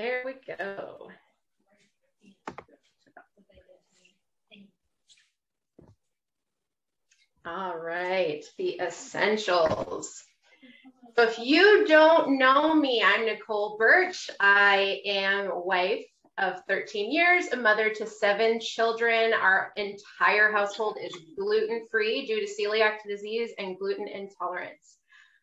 There we go. All right, the essentials. So if you don't know me, I'm Nicole Birch. I am a wife of 13 years, a mother to 7 children. Our entire household is gluten-free due to celiac disease and gluten intolerance.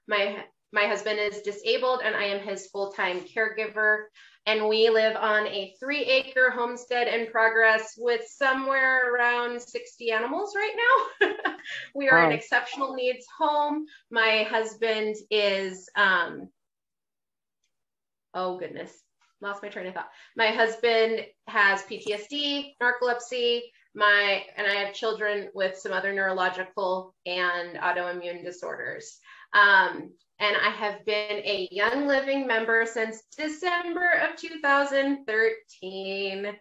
My husband is disabled and I am his full-time caregiver. And we live on a 3-acre homestead in progress with somewhere around 60 animals right now. We are an exceptional needs home. My husband is, oh goodness, lost my train of thought. My husband has PTSD, narcolepsy, and I have children with some other neurological and autoimmune disorders. And I have been a Young Living member since December of 2013.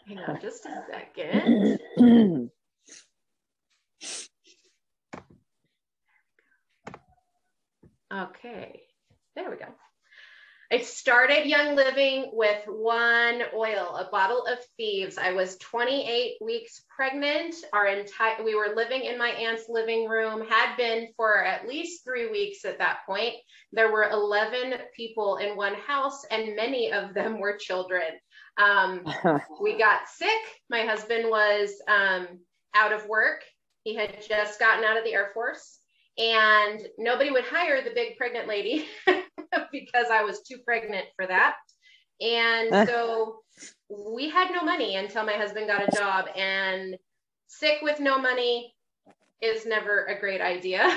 Hang on just a second. Okay, there we go. I started Young Living with one oil, a bottle of Thieves. I was 28 weeks pregnant. We were living in my aunt's living room, had been for at least 3 weeks at that point. There were 11 people in one house and many of them were children. We got sick. My husband was out of work. He had just gotten out of the Air Force and nobody would hire the big pregnant lady because I was too pregnant for that. And so we had no money until my husband got a job, and sick with no money is never a great idea.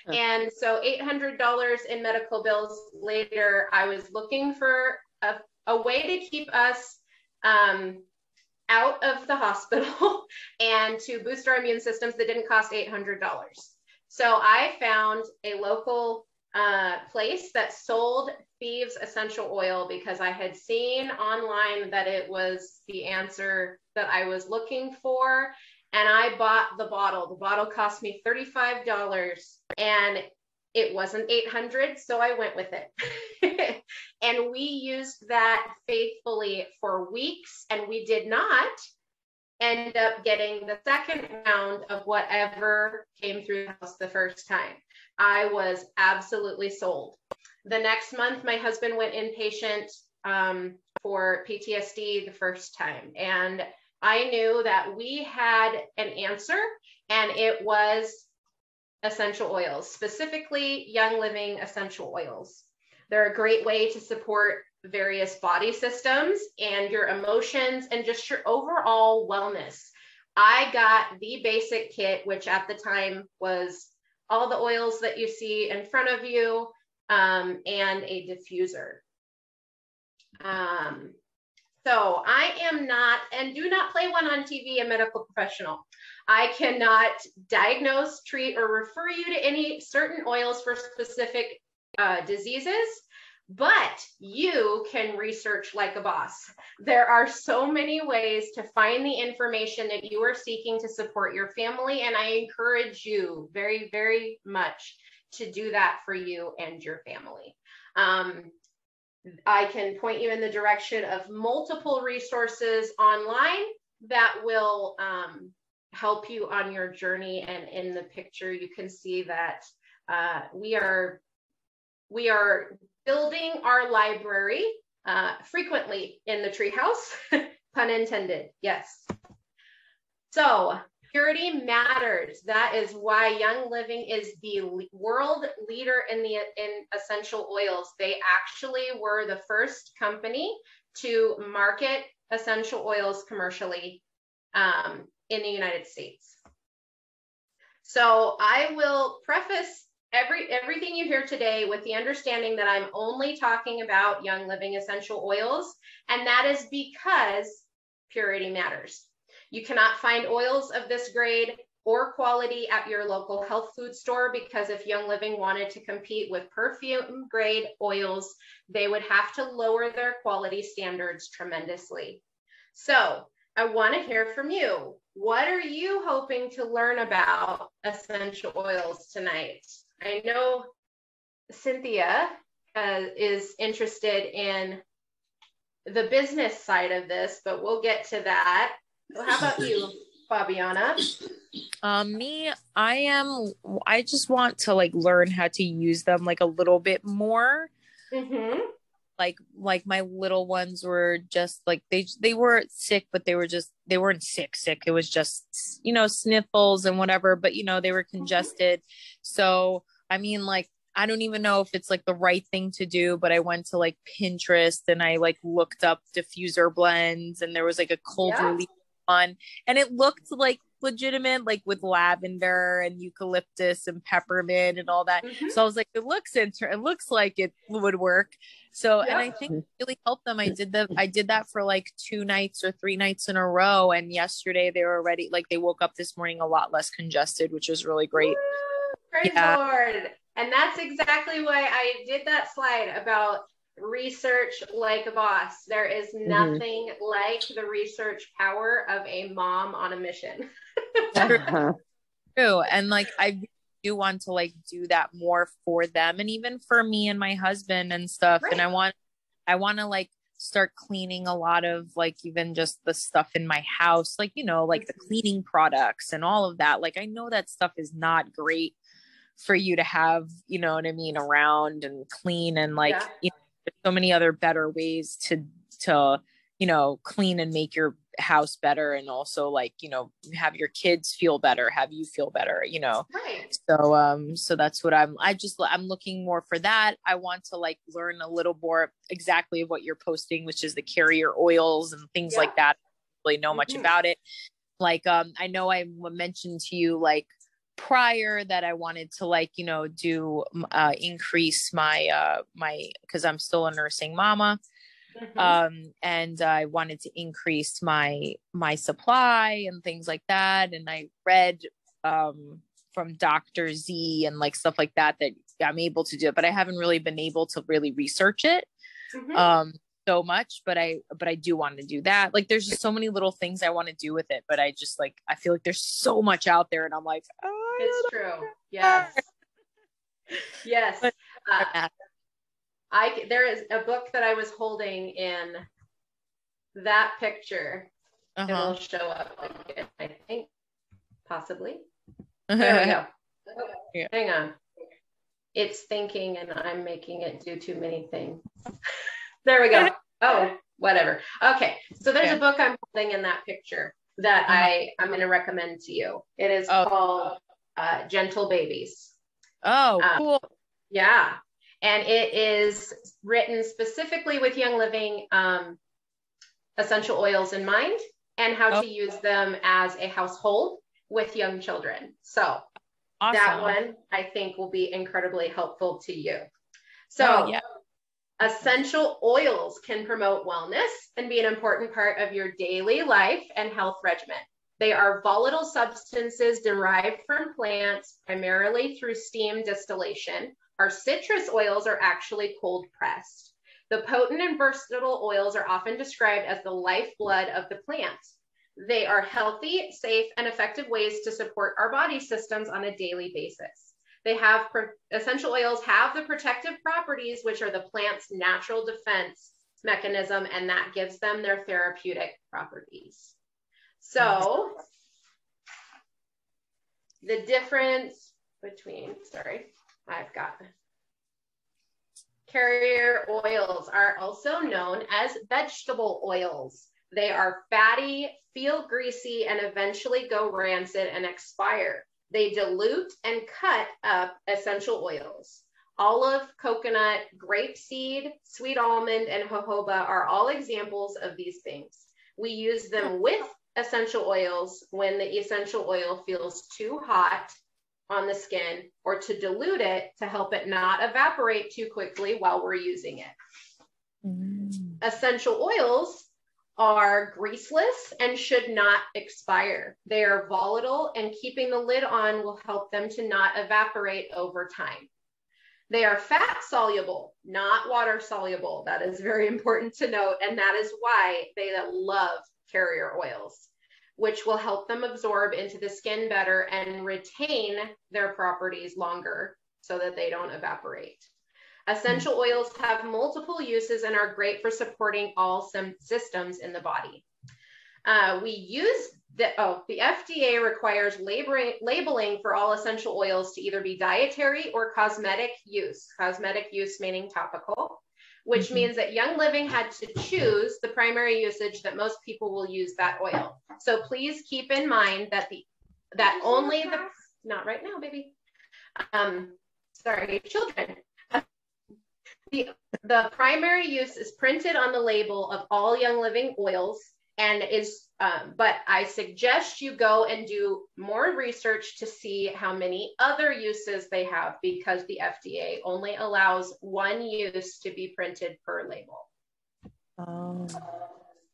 And so $800 in medical bills later, I was looking for a way to keep us out of the hospital and to boost our immune systems that didn't cost $800. So I found a local place that sold Thieves essential oil because I had seen online that it was the answer that I was looking for. And I bought the bottle. The bottle cost me $35 and it wasn't $800. So I went with it. And we used that faithfully for weeks, and we did not end up getting the second round of whatever came through the house the first time. I was absolutely sold. The next month, my husband went inpatient for PTSD the first time. And I knew that we had an answer, and it was essential oils, specifically Young Living essential oils. They're a great way to support various body systems and your emotions and just your overall wellness. I got the basic kit, which at the time was all the oils that you see in front of you, and a diffuser. So I am not, and do not play one on TV, a medical professional. I cannot diagnose, treat, or refer you to any certain oils for specific diseases, but you can research like a boss. There are so many ways to find the information that you are seeking to support your family, and I encourage you very, very much to do that for you and your family. I can point you in the direction of multiple resources online that will help you on your journey, and in the picture you can see that we are building our library frequently in the treehouse, pun intended, yes. So purity matters. That is why Young Living is the world leader in essential oils. They actually were the first company to market essential oils commercially in the United States. So I will preface everything you hear today with the understanding that I'm only talking about Young Living essential oils, and that is because purity matters. You cannot find oils of this grade or quality at your local health food store, because if Young Living wanted to compete with perfume grade oils, they would have to lower their quality standards tremendously. So I want to hear from you. What are you hoping to learn about essential oils tonight? I know Cynthia is interested in the business side of this, but we'll get to that. Well, how about you, Fabiana? Me, I just want to like learn how to use them like a little bit more. Mm-hmm. Like my little ones were just like they were sick, but they weren't sick. It was just, sniffles and whatever, but they were congested. So I mean, like, I don't even know if it's like the right thing to do, but I went to like Pinterest and I like looked up diffuser blends, and there was like a cold relief one, and it looked like legitimate, like with lavender and eucalyptus and peppermint and all that. Mm-hmm. So I was like, it looks like it would work. So, and I think it really helped them. I did that for like 2 nights or 3 nights in a row. And yesterday they were already, like, they woke up this morning a lot less congested, which was really great. Praise Lord. And that's exactly why I did that slide about research like a boss. There is nothing like the research power of a mom on a mission. True. And like, I do want to like do that more for them, and even for me and my husband and stuff. Right. And I want to like start cleaning a lot of like even just the stuff in my house, like, like the cleaning products and all of that. Like, I know that stuff is not great for you to have, you know what I mean, around and clean, and like, there's so many other better ways to clean and make your house better, and also like, have your kids feel better, have you feel better, Right. So that's what I'm looking more for that. I want to like learn a little more exactly of what you're posting, which is the carrier oils and things like that. I don't really know much about it. Like, I know I mentioned to you like prior that I wanted to like, do increase my because I'm still a nursing mama. And I wanted to increase my supply and things like that. And I read from Dr. Z and like stuff like that I'm able to do it, but I haven't really been able to really research it so much. But I do want to do that. Like, there's just so many little things I want to do with it, but I just like, I feel like there's so much out there, and I'm like, it's true. Yes. Yes. There is a book that I was holding in that picture. It'll show up again, I think, possibly. There we go. Okay. Hang on. It's thinking, and I'm making it do too many things. There we go. Oh, whatever. Okay. So there's a book I'm holding in that picture that I'm going to recommend to you. It is called Gentle Babies. Oh, cool. Yeah. And it is written specifically with Young Living essential oils in mind, and how to use them as a household with young children. So that one I think will be incredibly helpful to you. So essential oils can promote wellness and be an important part of your daily life and health regimen. They are volatile substances derived from plants, primarily through steam distillation. Our citrus oils are actually cold pressed. The potent and versatile oils are often described as the lifeblood of the plant. They are healthy, safe, and effective ways to support our body systems on a daily basis. Essential oils have the protective properties, which are the plant's natural defense mechanism, and that gives them their therapeutic properties. So the difference between, carrier oils are also known as vegetable oils. They are fatty, feel greasy, and eventually go rancid and expire. They dilute and cut up essential oils. Olive, coconut, grapeseed, sweet almond, and jojoba are all examples of these things. We use them with essential oils when the essential oil feels too hot on the skin, or to dilute it to help it not evaporate too quickly while we're using it. Essential oils are greaseless and should not expire. They are volatile, and keeping the lid on will help them to not evaporate over time. They are fat soluble, not water soluble. That is very important to note, and that is why they love carrier oils, which will help them absorb into the skin better and retain their properties longer so that they don't evaporate. Essential oils have multiple uses and are great for supporting all systems in the body. The FDA requires labeling for all essential oils to either be dietary or cosmetic use. Cosmetic use meaning topical, which means that Young Living had to choose the primary usage that most people will use that oil. So please keep in mind that not right now, baby. Sorry, children. The primary use is printed on the label of all Young Living oils and but I suggest you go and do more research to see how many other uses they have, because the FDA only allows one use to be printed per label. Oh.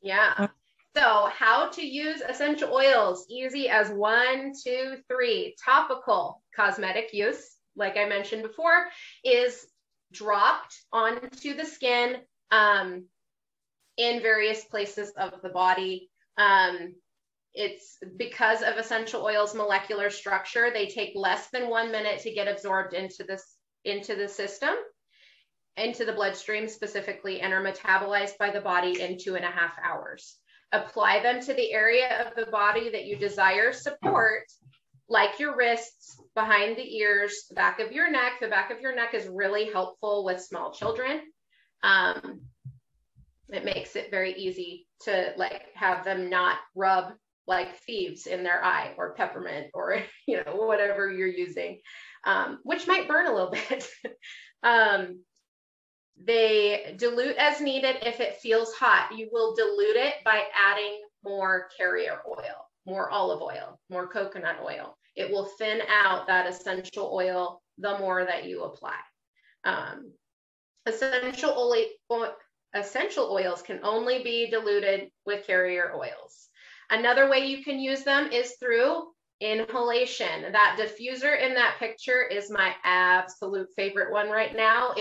Yeah. So how to use essential oils? Easy as 1, 2, 3. Topical, cosmetic use, like I mentioned before, is dropped onto the skin in various places of the body. It's because of essential oils' molecular structure, they take less than 1 minute to get absorbed into the system, into the bloodstream specifically, and are metabolized by the body in 2.5 hours. Apply them to the area of the body that you desire support, like your wrists, behind the ears, the back of your neck. The back of your neck is really helpful with small children. It makes it very easy to have them not rub like Thieves in their eye, or Peppermint, or whatever you're using, which might burn a little bit. They dilute as needed. If it feels hot, you will dilute it by adding more carrier oil, more olive oil, more coconut oil. It will thin out that essential oil the more that you apply. Essential oils can only be diluted with carrier oils. Another way you can use them is through inhalation. That diffuser in that picture is my absolute favorite one right now.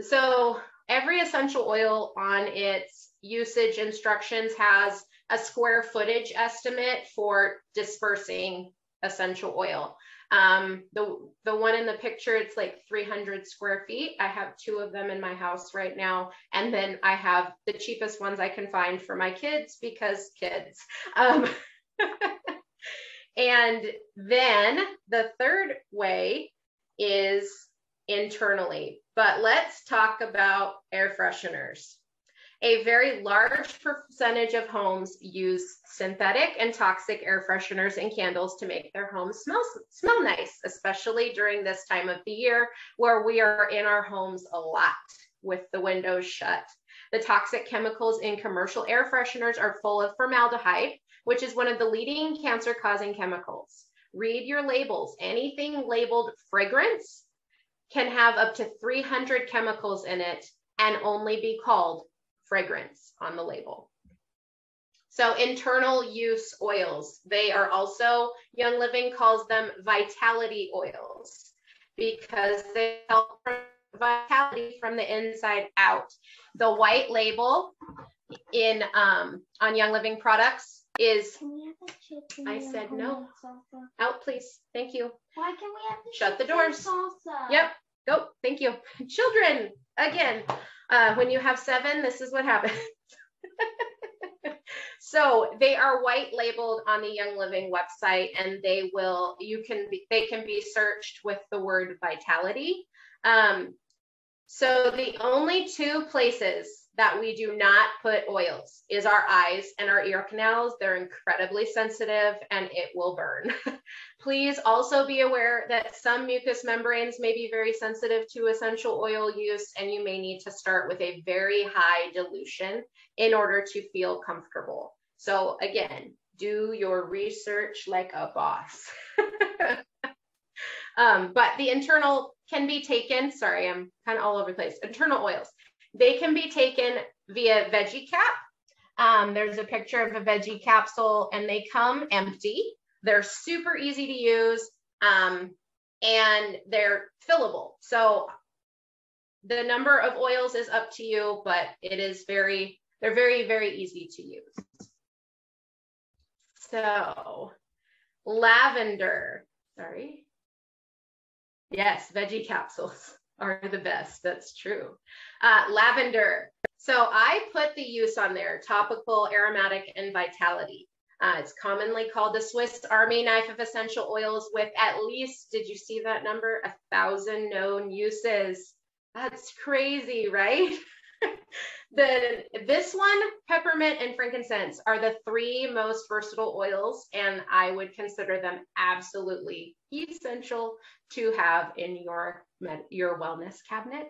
So every essential oil on its usage instructions has a square footage estimate for dispersing essential oil. The one in the picture, it's like 300 square feet. I have 2 of them in my house right now. And then I have the cheapest ones I can find for my kids, because kids. And then the third way is internally. But let's talk about air fresheners. A very large percentage of homes use synthetic and toxic air fresheners and candles to make their homes smell nice, especially during this time of the year where we are in our homes a lot with the windows shut. The toxic chemicals in commercial air fresheners are full of formaldehyde, which is one of the leading cancer-causing chemicals. Read your labels. Anything labeled fragrance can have up to 300 chemicals in it and only be called fragrance on the label. So internal use oils, they are also, Young Living calls them vitality oils, because they help vitality from the inside out. The white label in on Young Living products is, I said no. Out, please. Thank you. Why can we have the shut the doors? Salsa? Yep. Go. Thank you. Children, again. When you have 7, this is what happens. So they are white labeled on the Young Living website, and they can be searched with the word vitality. So the only 2 places that we do not put oils is our eyes and our ear canals. They're incredibly sensitive and it will burn. Please also be aware that some mucous membranes may be very sensitive to essential oil use, and you may need to start with a very high dilution in order to feel comfortable. So again, do your research like a boss. But the internal can be taken, sorry, I'm kind of all over the place. Internal oils, they can be taken via veggie cap. There's a picture of a veggie capsule and they come empty. They're super easy to use and they're fillable. So the number of oils is up to you, but they're very, very easy to use. So lavender, sorry. Yes, veggie capsules. are the best. That's true. Lavender. So I put the use on there, topical, aromatic, and vitality. It's commonly called the Swiss Army knife of essential oils with at least, did you see that number? 1,000 known uses. That's crazy, right? This one, peppermint and frankincense, are the 3 most versatile oils, and I would consider them absolutely essential to have in your wellness cabinet.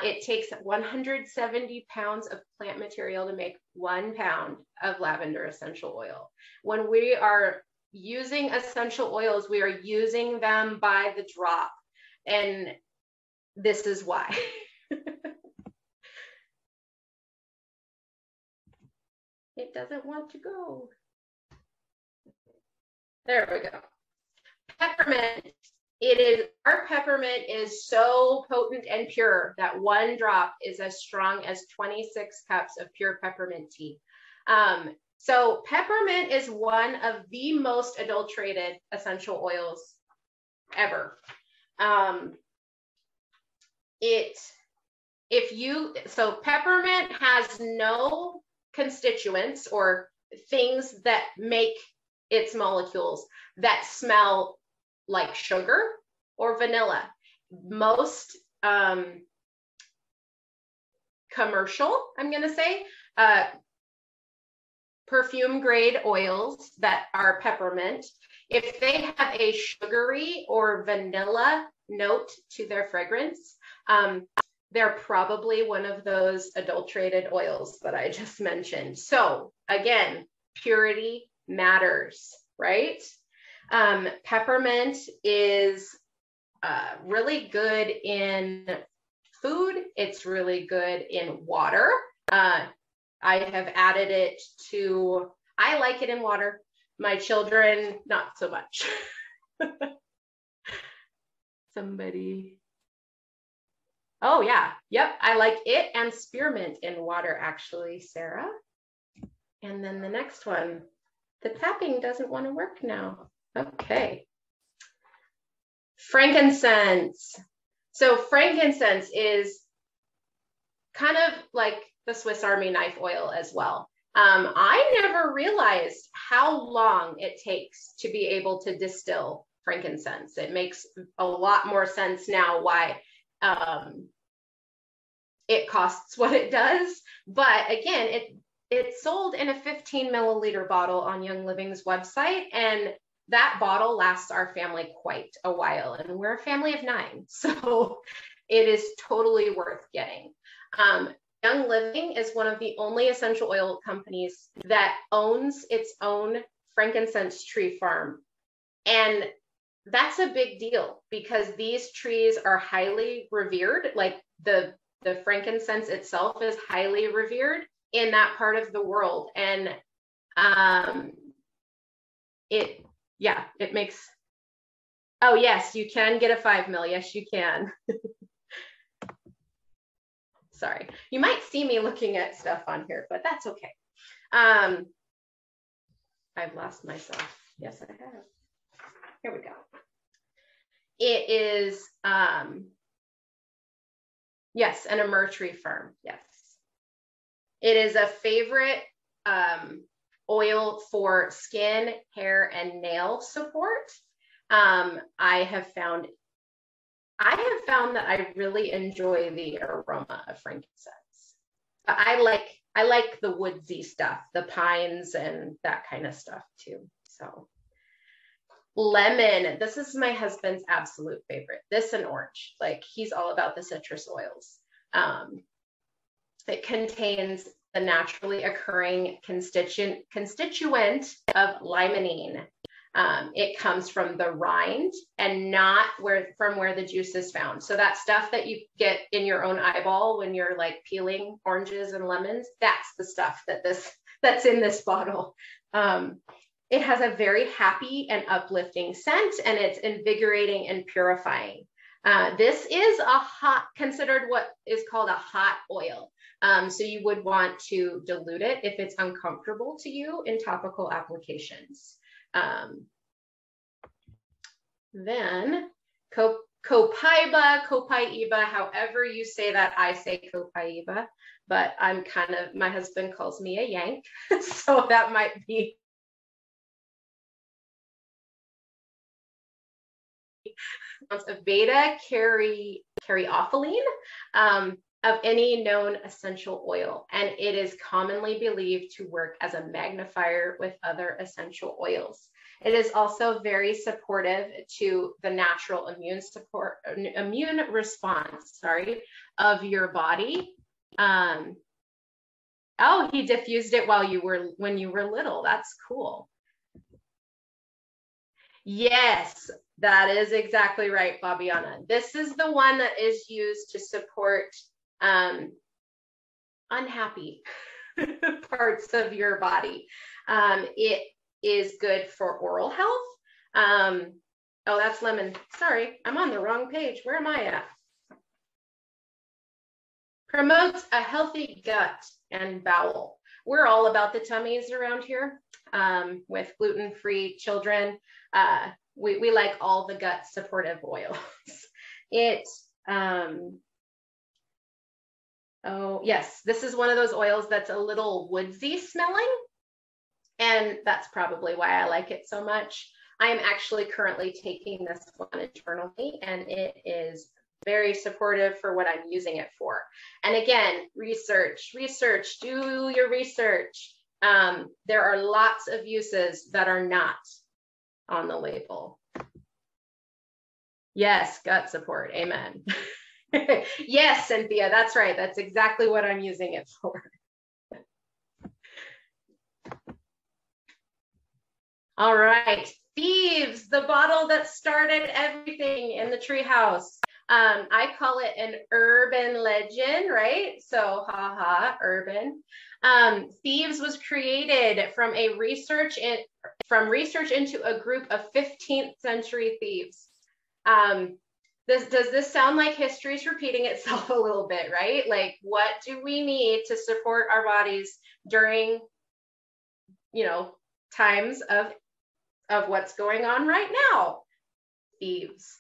It takes 170 pounds of plant material to make 1 pound of lavender essential oil. When we are using essential oils, we are using them by the drop, and this is why. It doesn't want to go. There we go. Peppermint. Our peppermint is so potent and pure that 1 drop is as strong as 26 cups of pure peppermint tea. So peppermint is one of the most adulterated essential oils ever. So peppermint has no constituents or things that make its molecules that smell like sugar or vanilla. Most commercial, I'm going to say, perfume grade oils that are peppermint, if they have a sugary or vanilla note to their fragrance, they're probably one of those adulterated oils that I just mentioned. So again, purity matters, right? Peppermint is really good in food. It's really good in water. I have added it to, I like it in water. My children, not so much. Somebody. Oh yeah, yep, I like it and spearmint in water actually, Sarah. And then the next one, the tapping doesn't want to work now. Okay. Frankincense. So frankincense is kind of like the Swiss Army knife oil as well. I never realized how long it takes to be able to distill frankincense. It makes a lot more sense now why it costs what it does. But again, it's sold in a 15 milliliter bottle on Young Living's website, and that bottle lasts our family quite a while, and we're a family of 9, so it is totally worth getting. Young Living is one of the only essential oil companies that owns its own frankincense tree farm, and that's a big deal because these trees are highly revered. Like the frankincense itself is highly revered in that part of the world, and it makes, oh yes, you can get a 5 mil. Yes, you can. Sorry, you might see me looking at stuff on here, but that's okay. I've lost myself. Yes, I have. Here we go. It is, yes, an Amur tree firm. Yes. It is a favorite oil for skin, hair, and nail support. I have found that I really enjoy the aroma of frankincense. I like the woodsy stuff, the pines and that kind of stuff too. So lemon, this is my husband's absolute favorite. This and orange, like he's all about the citrus oils. It contains the naturally occurring constituent of limonene. It comes from the rind and not from where the juice is found. So that stuff that you get in your own eyeball when you're like peeling oranges and lemons, that's the stuff that's in this bottle. It has a very happy and uplifting scent, and it's invigorating and purifying. This is considered what is called a hot oil. So you would want to dilute it if it's uncomfortable to you in topical applications. Then copaiba, however you say that. I say copaiba, but I'm kind of, my husband calls me a Yank, so that might be of beta caryophyllene of any known essential oil, and it is commonly believed to work as a magnifier with other essential oils. It is also very supportive to the natural immune response, of your body. Oh, he diffused it when you were little. That's cool. Yes, that is exactly right, Fabiana. This is the one that is used to support unhappy parts of your body. It is good for oral health. Oh, that's lemon. Sorry, I'm on the wrong page. Where am I at? Promotes a healthy gut and bowel. We're all about the tummies around here with gluten-free children. We like all the gut supportive oils. Oh yes, this is one of those oils that's a little woodsy smelling, and that's probably why I like it so much. I am actually currently taking this one internally, and it is very supportive for what I'm using it for. And again, research, do your research. There are lots of uses that are not on the label. Yes, gut support, amen. Yes, Cynthia, that's right. That's exactly what I'm using it for. All right, Thieves, the bottle that started everything in the treehouse. I call it an urban legend, right? So, haha, urban. Thieves was created from research into a group of 15th century thieves. Does this sound like history's repeating itself a little bit, right? Like, what do we need to support our bodies during, times of what's going on right now? Thieves.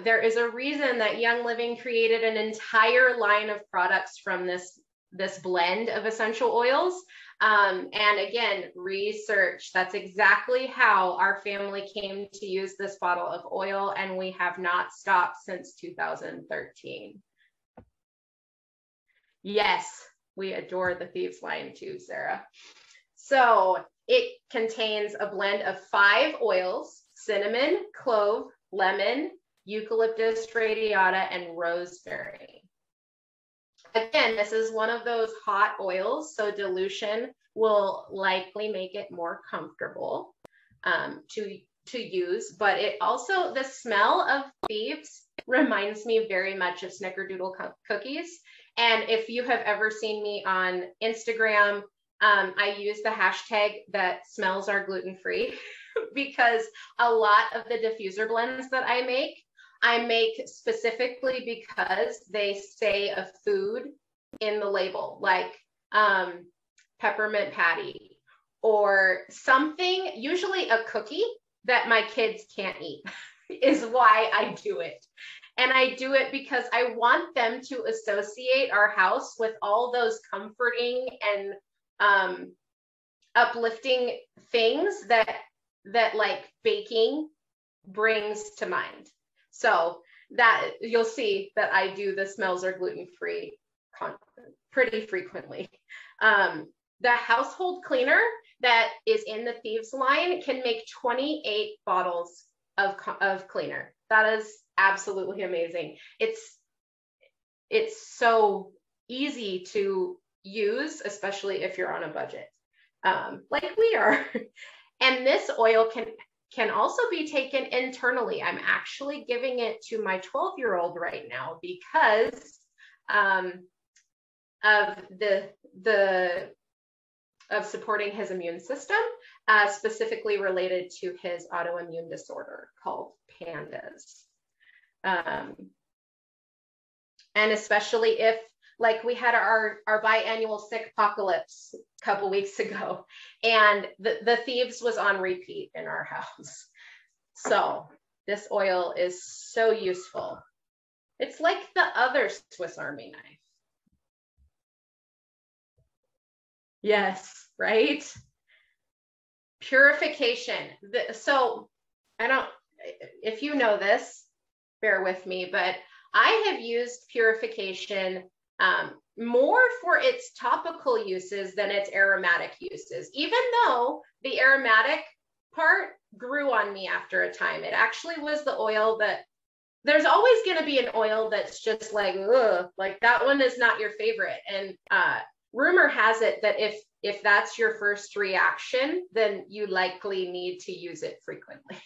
There is a reason that Young Living created an entire line of products from this blend of essential oils. And again, research. That's exactly how our family came to use this bottle of oil, and we have not stopped since 2013. Yes, we adore the Thieves line too, Sarah. So it contains a blend of 5 oils: cinnamon, clove, lemon, eucalyptus radiata, and rosemary. Again, this is one of those hot oils, so dilution will likely make it more comfortable to use, but it also, the smell of Thieves reminds me very much of Snickerdoodle cookies. And if you have ever seen me on Instagram, I use the hashtag that smells are gluten-free because a lot of the diffuser blends that I make specifically because they say a food in the label, like peppermint patty or something, usually a cookie that my kids can't eat is why I do it. And I do it because I want them to associate our house with all those comforting and uplifting things that like baking brings to mind. So that you'll see that I do the smells are gluten-free pretty frequently. The household cleaner that is in the Thieves line can make 28 bottles of cleaner. That is absolutely amazing. It's so easy to use, especially if you're on a budget, like we are. And this oil can also be taken internally. I'm actually giving it to my 12-year-old right now because of supporting his immune system, specifically related to his autoimmune disorder called PANDAS. And especially if, like, we had our biannual sick apocalypse a couple weeks ago, and the Thieves was on repeat in our house. So this oil is so useful. It's like the other Swiss Army knife. Yes, right? Purification. So I don't, if you know this, bear with me, but I have used Purification more for its topical uses than its aromatic uses, even though the aromatic part grew on me after a time. It actually was the oil that, there's always going to be an oil that's just like, ugh, like that one is not your favorite. And rumor has it that if that's your first reaction, then you likely need to use it frequently.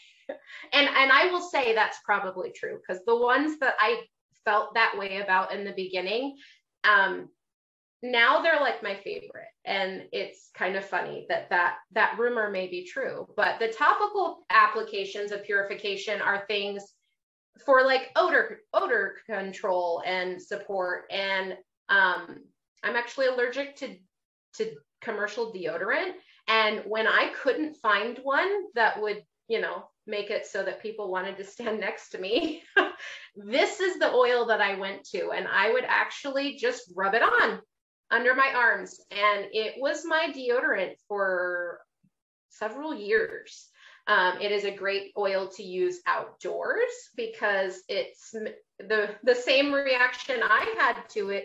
and I will say that's probably true, because the ones that I felt that way about in the beginning, now they're like my favorite. And it's kind of funny that rumor may be true. But the topical applications of Purification are things for like odor control and support. And I'm actually allergic to commercial deodorant. And when I couldn't find one that would, make it so that people wanted to stand next to me, this is the oil that I went to, and I would actually just rub it on under my arms. And it was my deodorant for several years. It is a great oil to use outdoors because it's the same reaction I had to it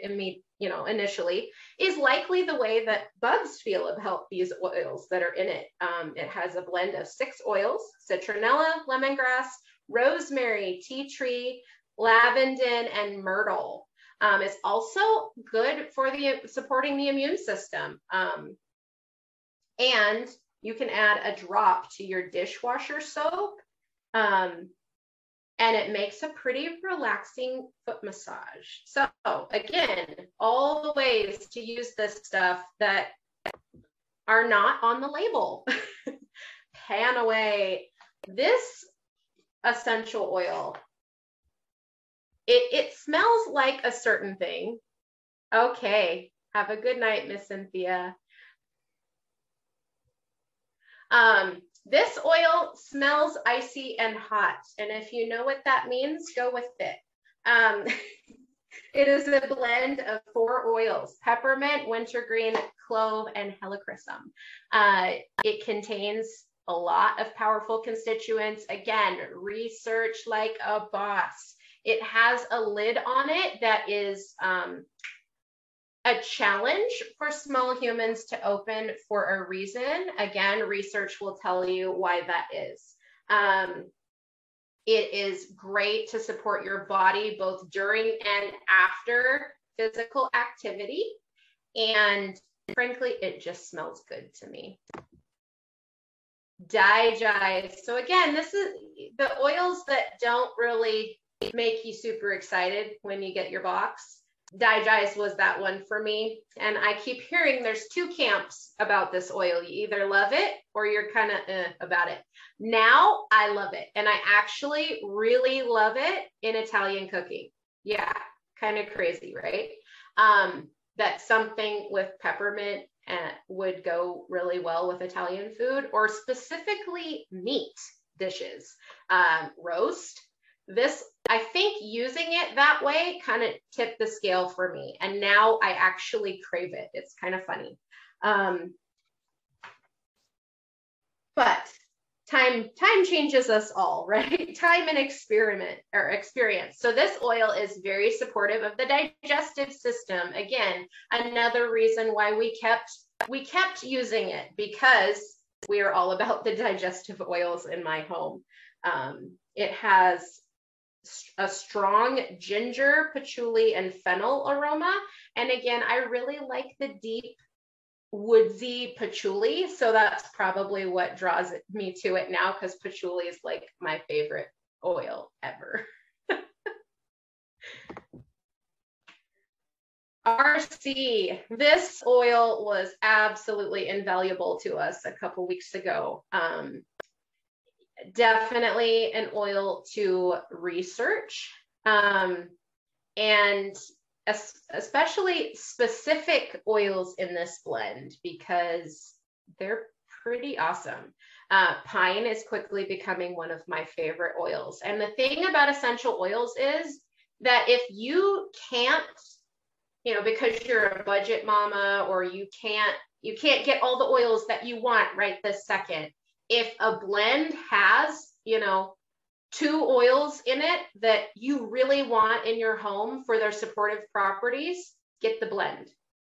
initially is likely the way that bugs feel about these oils that are in it. It has a blend of 6 oils: citronella, lemongrass, rosemary, tea tree, lavender, and myrtle. It's also good for supporting the immune system. And you can add a drop to your dishwasher soap. And it makes a pretty relaxing foot massage. So again, all the ways to use this stuff that are not on the label. Pan away. This essential oil, it smells like a certain thing. Okay, have a good night, Miss Cynthia. This oil smells icy and hot. And if you know what that means, go with it. It is a blend of 4 oils: peppermint, wintergreen, clove, and helichrysum. It contains a lot of powerful constituents. Again, research like a boss. It has a lid on it that is a challenge for small humans to open for a reason. Again, research will tell you why that is. It is great to support your body both during and after physical activity. And frankly, it just smells good to me. Digise. So again, this is the oils that don't really make you super excited when you get your box. Digise was that one for me. And I keep hearing there's 2 camps about this oil. You either love it or you're kind of about it. Now I love it. And I actually really love it in Italian cooking. Yeah, kind of crazy, right? That something with peppermint would go really well with Italian food, or specifically meat dishes. Roast. This, I think using it that way kind of tipped the scale for me. And now I actually crave it. It's kind of funny. But time changes us all, right? Time and experience. So this oil is very supportive of the digestive system. Again, another reason why we kept using it, because we are all about the digestive oils in my home. It has a strong ginger, patchouli, and fennel aroma. And again, I really like the deep woodsy patchouli. So that's probably what draws me to it now, because patchouli is like my favorite oil ever. RC, this oil was absolutely invaluable to us a couple weeks ago. Definitely an oil to research, and especially specific oils in this blend, because they're pretty awesome. Pine is quickly becoming one of my favorite oils. And the thing about essential oils is that if you can't, you know, because you're a budget mama, or you can't get all the oils that you want right this second, if a blend has, you know, 2 oils in it that you really want in your home for their supportive properties, get the blend,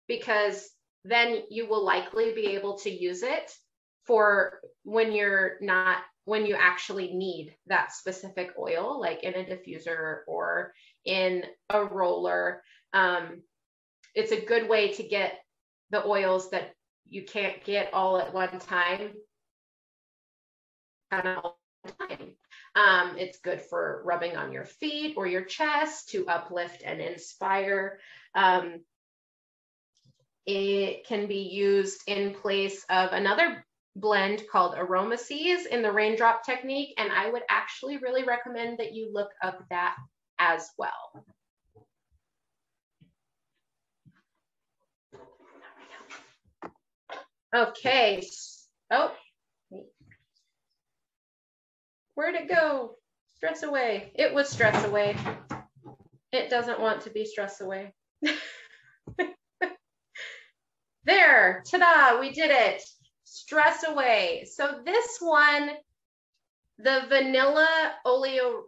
because then you will likely be able to use it for when you actually need that specific oil, like in a diffuser or in a roller. It's a good way to get the oils that you can't get all at one time. It's good for rubbing on your feet or your chest to uplift and inspire. It can be used in place of another blend called Aromaseas in the raindrop technique, and I would actually really recommend that you look up that as well. Okay. Oh, where'd it go? Stress away. It was stress away. It doesn't want to be stress away. There, ta-da, we did it. Stress away. So this one, the vanilla oleo,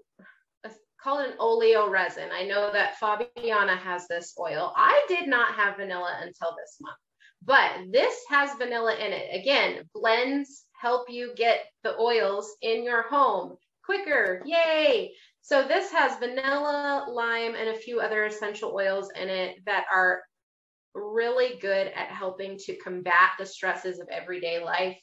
call it an oleo resin. I know that Fabiana has this oil. I did not have vanilla until this month, but this has vanilla in it. Again, blends help you get the oils in your home quicker. Yay. So this has vanilla, lime, and a few other essential oils in it that are really good at helping to combat the stresses of everyday life.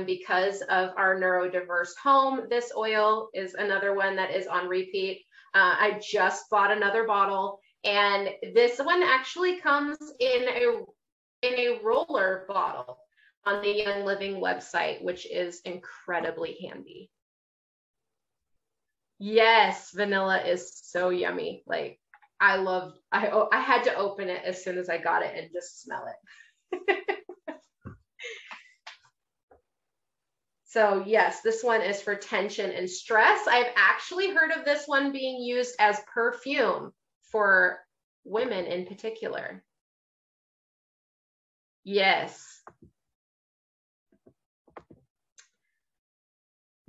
Because of our neurodiverse home, this oil is another one that is on repeat. I just bought another bottle, and this one actually comes in a roller bottle on the Young Living website, which is incredibly handy. Yes, vanilla is so yummy. Like, I had to open it as soon as I got it and just smell it. So yes, this one is for tension and stress. I've actually heard of this one being used as perfume for women in particular. Yes.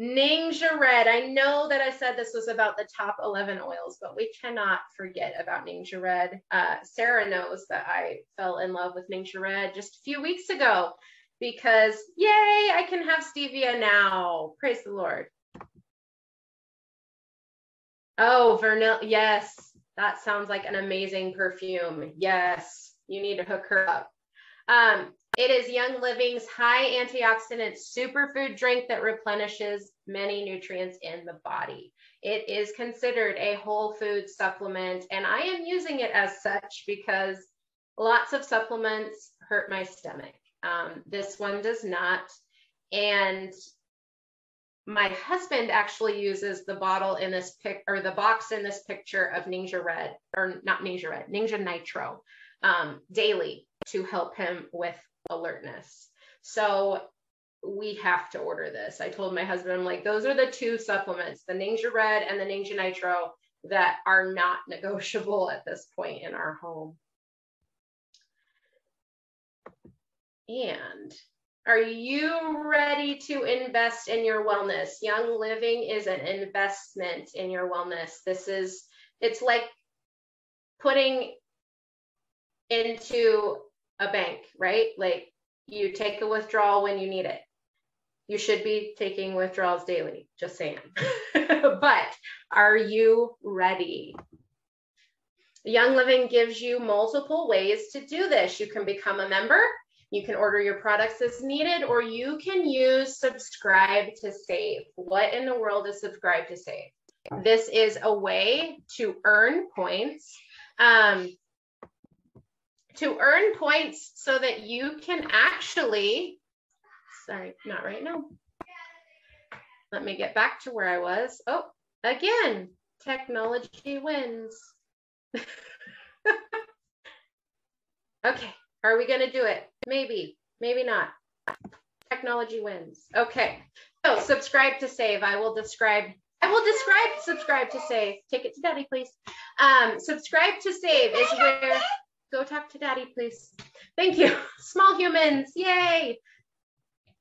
Ningxia Red. I know that I said this was about the top 11 oils, but we cannot forget about Ningxia Red. Sarah knows that I fell in love with Ningxia Red just a few weeks ago because, yay, I can have stevia now. Praise the Lord. Oh, vanilla. Yes, that sounds like an amazing perfume. Yes, you need to hook her up. It is Young Living's high antioxidant superfood drink that replenishes many nutrients in the body. It is considered a whole food supplement, and I am using it as such because lots of supplements hurt my stomach. This one does not. And my husband actually uses the bottle in this the box in this picture of Ningxia Red, or not Ningxia Red, Ningxia Nitro, daily to help him with alertness. So we have to order this. I told my husband, I'm like, those are the two supplements, the Ningxia Red and the Ningxia Nitro, that are not negotiable at this point in our home. And are you ready to invest in your wellness? Young Living is an investment in your wellness. It's like putting into a bank, right? Like you take a withdrawal when you need it. You should be taking withdrawals daily, just saying. But are you ready? Young Living gives you multiple ways to do this. You can become a member. You can order your products as needed, or you can use Subscribe to Save. What in the world is Subscribe to Save? This is a way to earn points. To earn points so that you can actually, sorry, not right now. Let me get back to where I was. Oh, again, technology wins. Okay, are we gonna do it? Maybe, maybe not. Technology wins. Okay. So subscribe to save. I will describe subscribe to save. Take it to daddy, please. Subscribe to save is where, go talk to daddy, please. Thank you. Small humans. Yay.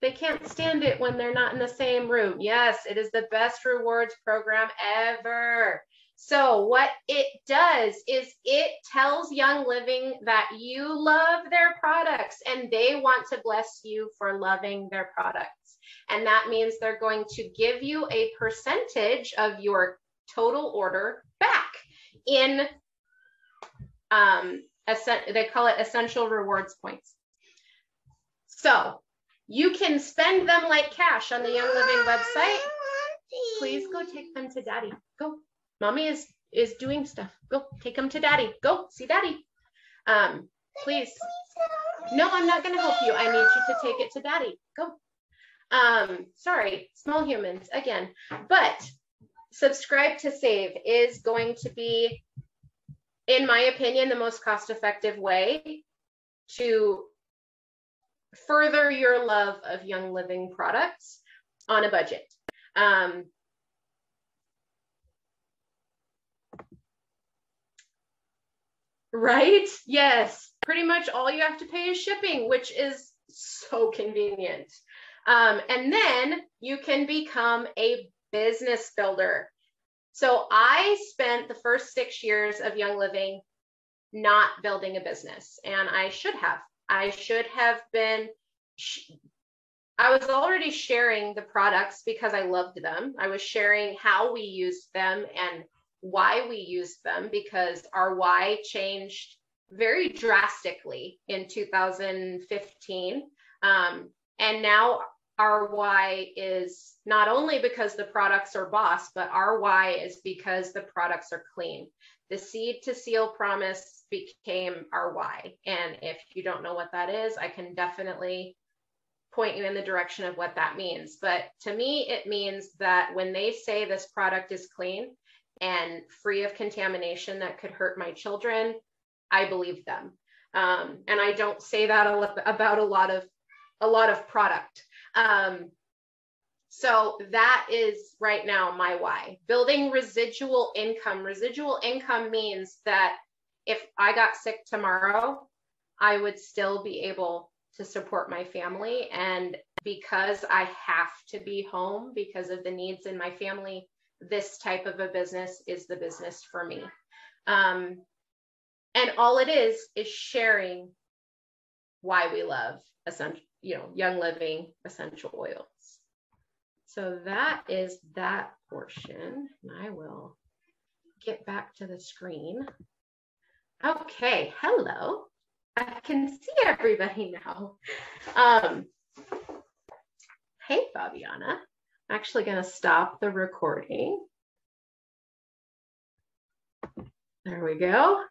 They can't stand it when they're not in the same room. Yes, it is the best rewards program ever. So what it does is it tells Young Living that you love their products and they want to bless you for loving their products. And that means they're going to give you a percentage of your total order back in, they call it essential rewards points. So you can spend them like cash on the Young Living website. Please go take them to daddy. Go. Mommy is doing stuff. Go take them to daddy. Go see daddy. Please. No, I'm not going to help you. I need you to take it to daddy. Go. Sorry, small humans again. But subscribe to save is going to be, in my opinion, the most cost-effective way to further your love of Young Living products on a budget. Right? Yes. Pretty much all you have to pay is shipping, which is so convenient. And then you can become a business builder. So I spent the first 6 years of Young Living not building a business, and I should have. I should have been, I was already sharing the products because I loved them. I was sharing how we used them and why we used them, because our why changed very drastically in 2015. And now our why is not only because the products are boss, but our why is because the products are clean. The seed to seal promise became our why. And if you don't know what that is, I can definitely point you in the direction of what that means. But to me, it means that when they say this product is clean and free of contamination that could hurt my children, I believe them. And I don't say that about a lot of product. So that is right now my why. Building residual income. Residual income means that if I got sick tomorrow, I would still be able to support my family. And because I have to be home because of the needs in my family, this type of a business is the business for me. And all it is sharing why we love Young Living essential oils. So that is that portion. And I will get back to the screen. Okay, hello. I can see everybody now. Hey, Fabiana. I'm actually going to stop the recording. There we go.